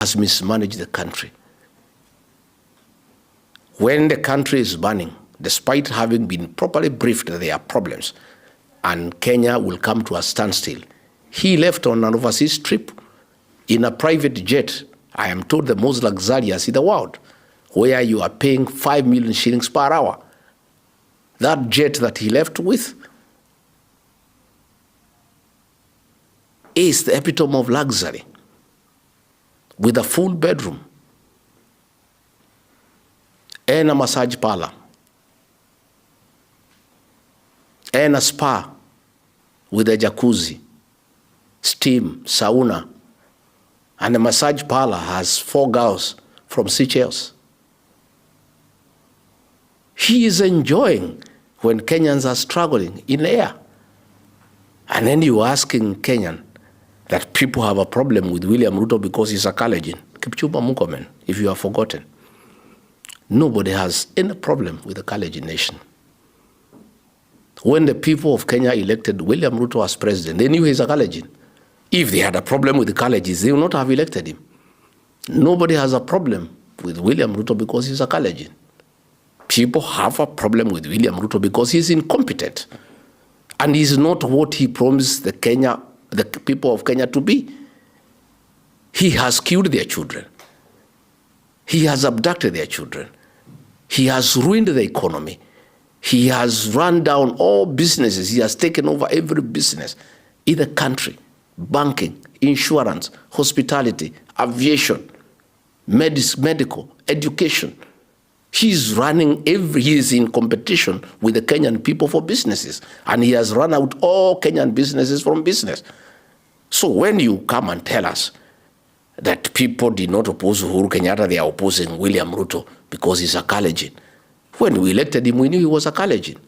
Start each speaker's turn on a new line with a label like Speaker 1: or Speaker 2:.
Speaker 1: has mismanaged the country. When the country is burning, despite having been properly briefed that there are problems, and Kenya will come to a standstill, he left on an overseas trip in a private jet, I am told the most luxurious in the world, where you are paying 5 million shillings per hour. That jet that he left with is the epitome of luxury, with a full bedroom and a massage parlor and a spa with a jacuzzi, steam, sauna, and the massage parlor has 4 girls from Seychelles. He is enjoying when Kenyans are struggling in the air. And then you're asking Kenyan that people have a problem with William Ruto because he's a Kalenjin. Kipchumba Murkomen, if you have forgotten. Nobody has any problem with the Kalenjin nation. When the people of Kenya elected William Ruto as president, they knew he's a Kalenjin. If they had a problem with the Kalenjins, they would not have elected him. Nobody has a problem with William Ruto because he's a Kalenjin. People have a problem with William Ruto because he's incompetent. And he's not what he promised the people of Kenya to be. He has killed their children. He has abducted their children. He has ruined the economy. He has run down all businesses. He has taken over every business in the country. Banking, insurance, hospitality, aviation, medical, education. He is in competition with the Kenyan people for businesses. And he has run out all Kenyan businesses from business. So when you come and tell us that people did not oppose Uhuru Kenyatta, they are opposing William Ruto because he's a Kalenjin. When we elected him, we knew he was a Kalenjin.